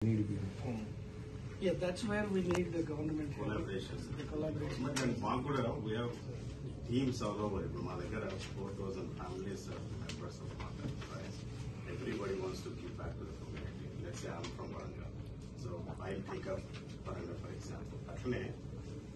Yeah, that's where we need the government collaboration. The collaboration. We have teams all over. There are 4,000 families members of Market. Everybody wants to give back to the community. Let's say I'm from Warangal, so I'll take up Warangal for example. Actually,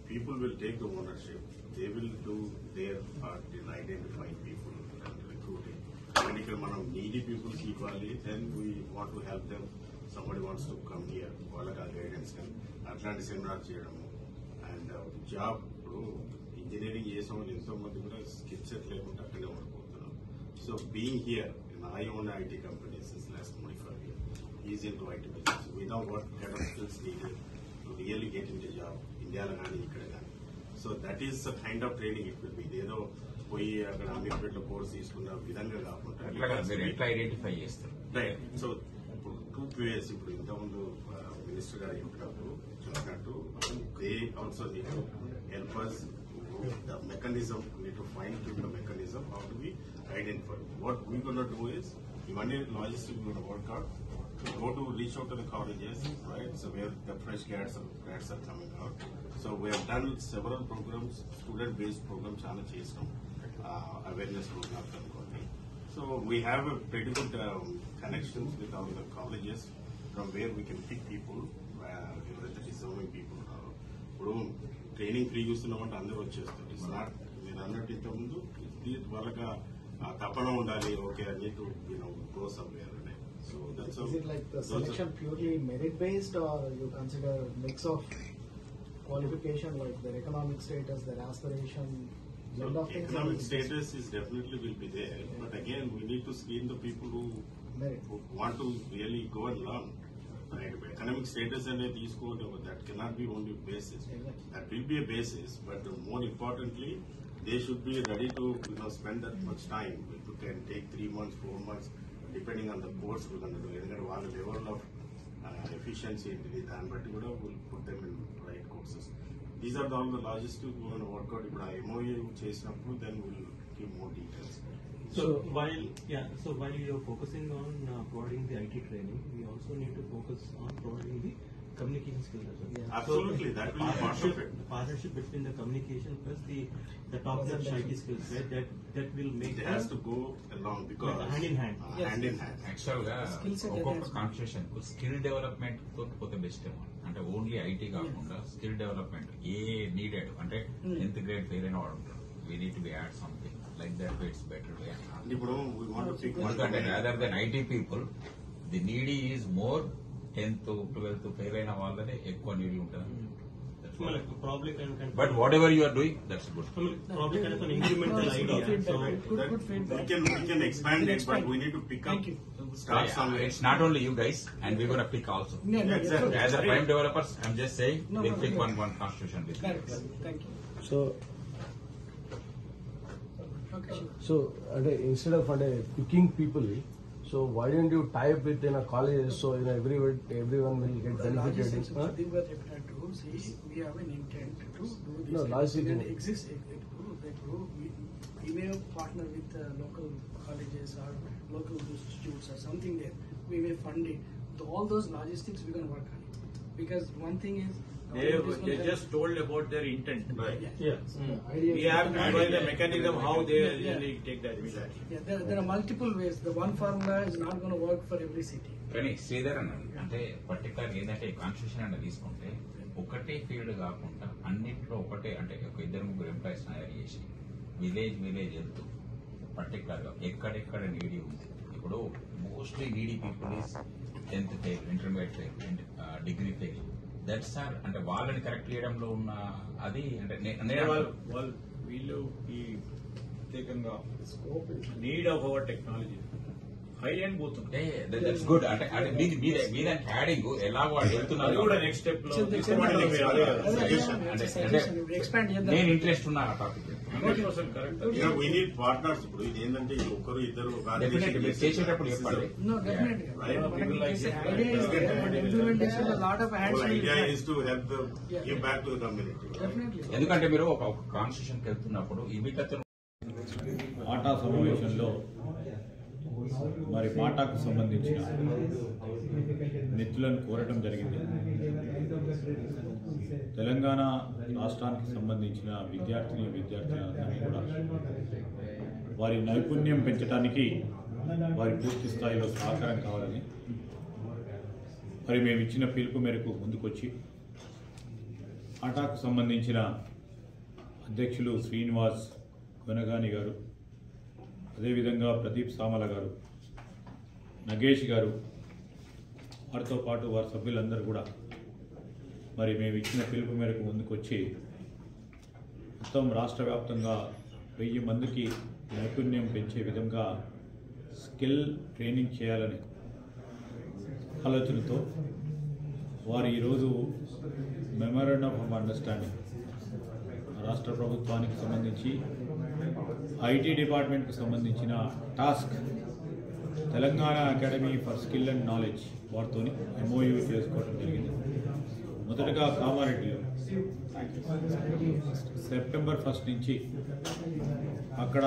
people will take the ownership. They will do their part in identifying people and recruiting. When you can needy people equally, then we want to help them. Somebody wants to come here, వాళ్ళకి guidance కానీ అట్లాంటి seminar చేయడము and job ఇప్పుడు engineering చేసిన వాళ్ళు ఎంతో మంది కూడా స్కిల్ సెట్ లేకుండా అక్కడే ఉండిపోతున్నారు. So being here in I own IT companies is last 25 years easy to IT business we know what kind of skills needed to really get in the job ఇండియాలో కానీ ఇక్కడ కానీ. So that is the kind of training it will be. ఇదేదో పోయి అక్కడ అమీర్పేటలో course తీసుకున్న విధంగా కాకుండా ఐడెంటిఫై చేస్తారు. సో టూ వేస్ ఇప్పుడు ఇంతకుముందు మినిస్టర్ గారు చెప్పినట్టు they also need to help us the mechanism, need to fine tune the mechanism how to be identified. What we're going to do is immediately logistics we're going to work out, go to reach out to the colleges, right? So where the fresh grads are coming out. So we have done several programs, student based programs on chesam awareness programs and everything. So we have a pretty good connections with all the colleges from where we can pick people, the deserving people. Training free చూస్తున్నామంటే అందరూ వచ్చేస్తారు. It's not మీరు అన్నట్టు ఇంతకుముందు వాళ్ళకి తపన ఉండాలి. Okay I need to go somewhere అని. So that's Is it like the selection purely merit based, or you consider mix of qualification like their economic status, their aspiration? So economic status is definitely will be there, but again we need to screen the people who want to really go and learn. Right? Economic status and that cannot be only basis. That will be a basis, but more importantly, they should be ready to spend that much time. It can take 3 months, 4 months, depending on the course we're going to do. One level of efficiency in but we'll put them in right courses. These are all the logistics we're going to work out. If I MOU chase up, then we'll give more details. So while you're focusing on providing the IT training, we also need to focus on providing the communication skills as well. Yeah. Absolutely, so that will be part of it. The partnership between the communication plus the top-notch IT skills, right? That will make it has to go along because hand in hand. Hand in hand. Actually, ఒక్కొక్క constitution కు skill development పోతే best ఏమో. అంటే only IT కాకుండా skill development ఏ needed అంటే 10th grade fail అయిన వాడు ఉంటాడు. We need to be add something like that way. It's better way. We want to pick one. Rather than IT people, the needy is more 10th, 12th fail అయిన వాళ్ళనే ఎక్కువ needy ఉంటుంది. But whatever you are doing, that's good. Probably kind of an incremental idea. So good feedback. We can expand it, but we need to pick up. Start somewhere. It's not only you guys, and we're going to pick also. Exactly. As a prime developers, I'm just saying, we'll pick one constitution with you. Thank you. So instead of picking people, so why don't you tie up with in a college so everyone will get benefited? We have an intent to do this. No, logistics. It exists. We may partner with local colleges or local institutes or something there. We may fund it. All those logistics we're going to work on it. Because one thing is they just told about their intent. Right. yeah. We have to provide the mechanism how they really take that. Yeah, there are multiple ways. The one formula is not going to work for every city. కానీ శ్రీధర్ అన్నాడు అంటే particular ఏంటంటే constitution అంటే తీసుకుంటే ఒకటే field కాకుండా అన్నింటిలో ఒకటే అంటే ఒక 2-3 ఎంప్లాయీస్ తయారు చేసి విలేజ్ వెళ్తూ పర్టికులర్ గా ఎక్కడెక్కడ నీడీ ఉంది. ఇప్పుడు mostly needy people is 10th fail, intermediate fail, degree fail. That sir అంటే వాళ్ళని కరెక్ట్ చేయడంలో ఉన్న అది అంటే వీళ్ళు ఈ ప్రత్యేకంగా need of our technology high and పోతుంది. That's good. అంటే మీద యాడింగ్ ఎలా వాళ్ళు వెళ్తున్నారు కూడా నెక్స్ట్ స్టెప్ లో నేను ఇంట్రెస్ట్ ఉన్నా ఆ topic. 100% correct. We need partners. ఇప్పుడు ఇది ఏంటంటే ఒకరు ఇద్దరు చేసేటప్పుడు చెప్పండి. No, definitely. Implementation, a lot of hands. The idea is to help them give back to the community. Definitely. ఎందుకంటే మీరు ఒక కాన్స్టిట్యూషన్కి వెళ్తున్నప్పుడు ఈ వికతను ఆటా సమావేశంలో మరి మాటాకు సంబంధించిన నిధులను కోరటం జరిగింది. తెలంగాణ రాష్ట్రానికి సంబంధించిన విద్యార్థులందరినీ కూడా వారి నైపుణ్యం పెంచడానికి వారి పూర్తి స్థాయిలో సహకారం కావాలని మరి మేము ఇచ్చిన పిలుపు మేరకు ముందుకొచ్చి ఆటాకు సంబంధించిన అధ్యక్షులు శ్రీనివాస్ గొనగాని గారు, అదేవిధంగా ప్రదీప్ సామల గారు, నగేష్ గారు, వారితో పాటు వారి సభ్యులందరూ కూడా మరి మేము ఇచ్చిన పిలుపు మేరకు ముందుకొచ్చి మొత్తం రాష్ట్ర వ్యాప్తంగా 1000 మందికి నైపుణ్యం పెంచే విధంగా స్కిల్ ట్రైనింగ్ చేయాలని ఆలోచనతో వారు ఈరోజు మెమోరాండం ఆఫ్ అండర్స్టాండింగ్ రాష్ట్ర ప్రభుత్వానికి సంబంధించి ఐటీ డిపార్ట్మెంట్కి సంబంధించిన task Telangana academy for skill and knowledge వారితో ఎంఓయూ చేసుకోవడం జరిగింది. మొదటగా కామారెడ్డిలో సెప్టెంబర్ 1 నుంచి అక్కడ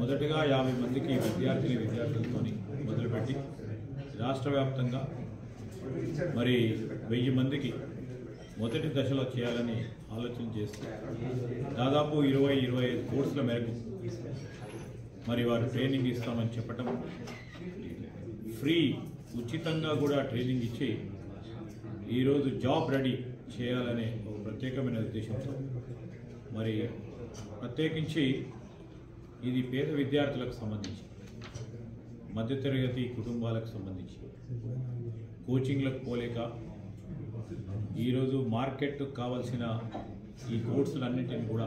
మొదటగా 50 మందికి విద్యార్థులతో మొదలుపెట్టి రాష్ట్ర వ్యాప్తంగా మరి 1000 మందికి మొదటి దశలో చేయాలని ఆలోచన చేస్తూ దాదాపు 20-25 కోర్సుల మేరకు మరి వారు ట్రైనింగ్ ఇస్తామని చెప్పటం, ఫ్రీ ఉచితంగా కూడా ట్రైనింగ్ ఇచ్చి ఈరోజు జాబ్ రెడీ చేయాలనే ఒక ప్రత్యేకమైన ఉద్దేశంతో మరి ప్రత్యేకించి ఇది పేద విద్యార్థులకు సంబంధించి, మధ్యతరగతి కుటుంబాలకు సంబంధించి కోచింగ్లకు పోలేక ఈరోజు మార్కెట్ కావాల్సిన ఈ కోర్సులన్నింటినీ కూడా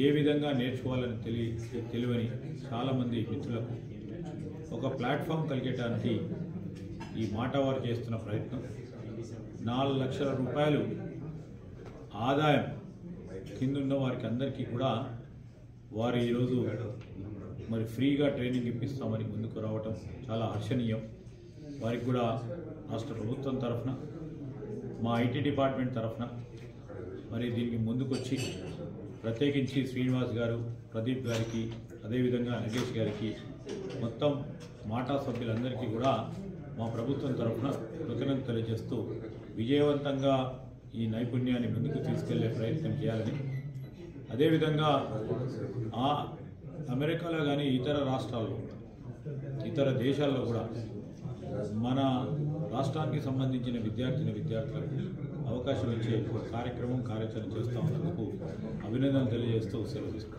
ఏ విధంగా నేర్చుకోవాలని తెలియని చాలామంది మిత్రులకు ఒక ప్లాట్ఫామ్ కలిగేటానికి ఈ మాట వారు చేస్తున్న ప్రయత్నం. 4 లక్షల రూపాయలు ఆదాయం కిందున్న వారికి అందరికీ కూడా వారు ఈరోజు మరి ఫ్రీగా ట్రైనింగ్ ఇప్పిస్తామని ముందుకు రావటం చాలా హర్షణీయం. వారికి కూడా రాష్ట్ర ప్రభుత్వం తరఫున, మా ఐటీ డిపార్ట్మెంట్ తరఫున మరి దీనికి ముందుకొచ్చి ప్రత్యేకించి శ్రీనివాస్ గారు, ప్రదీప్ గారికి, అదేవిధంగా నగేష్ గారికి, మొత్తం మాటా సభ్యులందరికీ కూడా మా ప్రభుత్వం తరఫున కృతజ్ఞతలు తెలియజేస్తూ విజయవంతంగా ఈ నైపుణ్యాన్ని ముందుకు తీసుకెళ్లే ప్రయత్నం చేయాలని, అదేవిధంగా అమెరికాలో కానీ ఇతర రాష్ట్రాల్లో, ఇతర దేశాల్లో కూడా మన రాష్ట్రానికి సంబంధించిన విద్యార్థులకు అవకాశం ఇచ్చే కార్యక్రమం కార్యాచరణ చేస్తూ ఉన్నందుకు అభినందనలు తెలియజేస్తూ సెలవు తీసుకుంటాం.